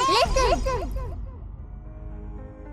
Listen!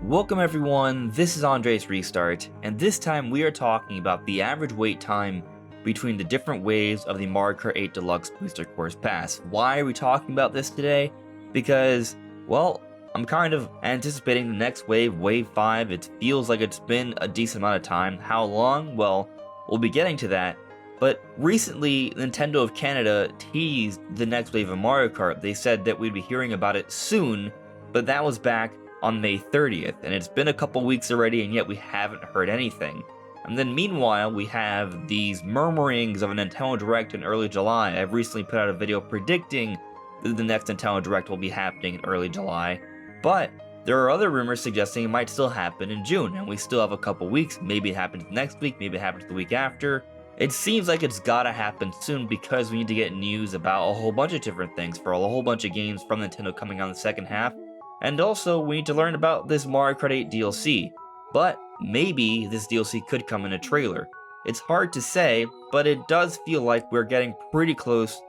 Welcome everyone, this is Andre's Restart, and this time we are talking about the average wait time between the different waves of the Mario Kart 8 Deluxe Booster Course Pass. Why are we talking about this today? Because, well, I'm kind of anticipating the next wave, Wave 5. It feels like it's been a decent amount of time. How long? Well, we'll be getting to that. But recently, Nintendo of Canada teased the next wave of Mario Kart. They said that we'd be hearing about it soon, but that was back on May 30th, and it's been a couple weeks already, and yet we haven't heard anything. And then meanwhile, we have these murmurings of a Nintendo Direct in early July. I've recently put out a video predicting that the next Nintendo Direct will be happening in early July, but there are other rumors suggesting it might still happen in June, and we still have a couple weeks. Maybe it happens next week, maybe it happens the week after. It seems like it's gotta happen soon because we need to get news about a whole bunch of different things for a whole bunch of games from Nintendo coming out in the second half. And also, we need to learn about this Mario Kart 8 DLC. But maybe this DLC could come in a trailer. It's hard to say, but it does feel like we're getting pretty close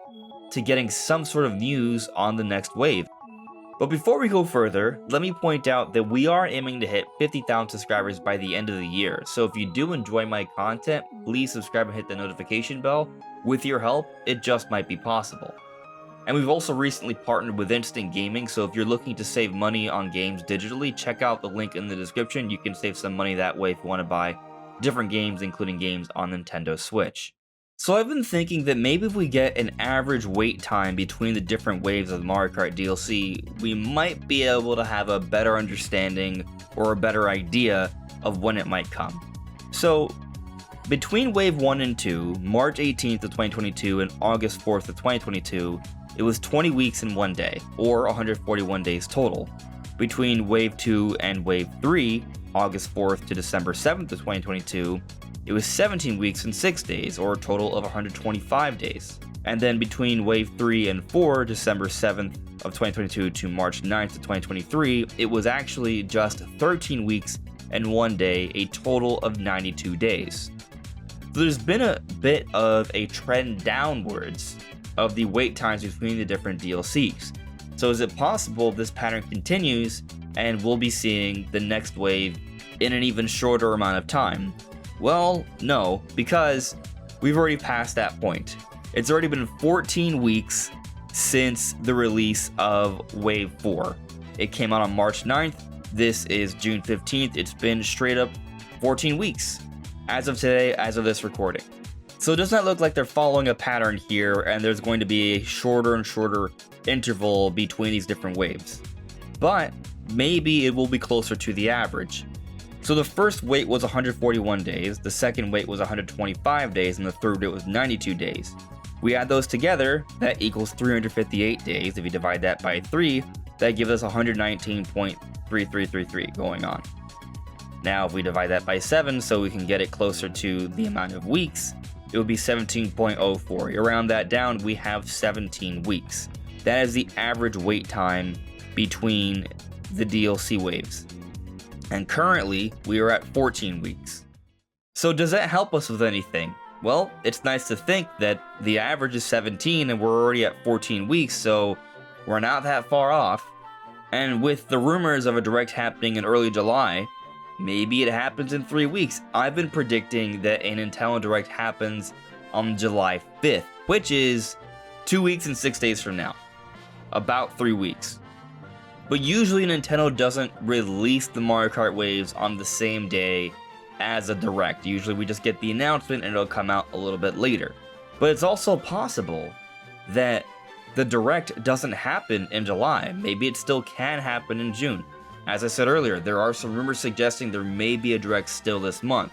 to getting some sort of news on the next wave. But before we go further, let me point out that we are aiming to hit 50,000 subscribers by the end of the year. So if you do enjoy my content, please subscribe and hit the notification bell. With your help, it just might be possible. And we've also recently partnered with Instant Gaming, so if you're looking to save money on games digitally, check out the link in the description. You can save some money that way if you want to buy different games, including games on Nintendo Switch. So I've been thinking that maybe if we get an average wait time between the different waves of the Mario Kart DLC, we might be able to have a better understanding or a better idea of when it might come. So between Wave 1 and 2, March 18th of 2022 and August 4th of 2022, it was 20 weeks and 1 day, or 141 days total. Between Wave 2 and Wave 3, August 4th to December 7th of 2022, it was 17 weeks and 6 days, or a total of 125 days. And then between Wave 3 and 4, December 7th of 2022 to March 9th of 2023, it was actually just 13 weeks and 1 day, a total of 92 days. So there's been a bit of a trend downwards of the wait times between the different DLCs. So is it possible this pattern continues and we'll be seeing the next wave in an even shorter amount of time? Well, no, because we've already passed that point. It's already been 14 weeks since the release of Wave 4. It came out on March 9th. This is June 15th. It's been straight up 14 weeks as of today, as of this recording. So it does not look like they're following a pattern here, and there's going to be a shorter and shorter interval between these different waves. But maybe it will be closer to the average. So the first wait was 141 days, the second wait was 125 days, and the third wait was 92 days. We add those together, that equals 358 days. If you divide that by 3, that gives us 119.3333 going on. Now if we divide that by 7 so we can get it closer to the amount of weeks, it would be 17.04. You round that down, we have 17 weeks. That is the average wait time between the DLC waves. And currently, we are at 14 weeks. So does that help us with anything? Well, it's nice to think that the average is 17 and we're already at 14 weeks, so we're not that far off. And with the rumors of a Direct happening in early July, maybe it happens in 3 weeks. I've been predicting that a Nintendo Direct happens on July 5th, which is 2 weeks and 6 days from now. About 3 weeks. But usually Nintendo doesn't release the Mario Kart waves on the same day as a Direct. Usually we just get the announcement and it'll come out a little bit later. But it's also possible that the Direct doesn't happen in July. Maybe it still can happen in June. As I said earlier, there are some rumors suggesting there may be a Direct still this month.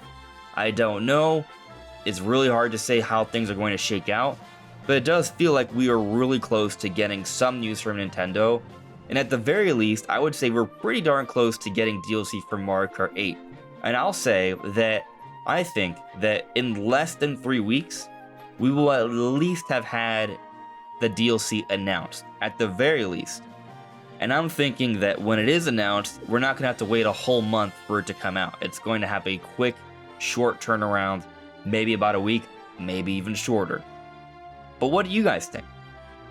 I don't know. It's really hard to say how things are going to shake out. But it does feel like we are really close to getting some news from Nintendo. And at the very least, I would say we're pretty darn close to getting DLC for Mario Kart 8. And I'll say that I think that in less than 3 weeks, we will at least have had the DLC announced, at the very least. And I'm thinking that when it is announced, we're not going to have to wait a whole month for it to come out. It's going to have a quick, short turnaround, maybe about a week, maybe even shorter. But what do you guys think?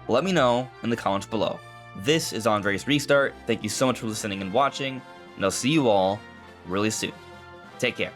Let me know in the comments below. This is Andre's Restart. Thank you so much for listening and watching, and I'll see you all really soon. Take care.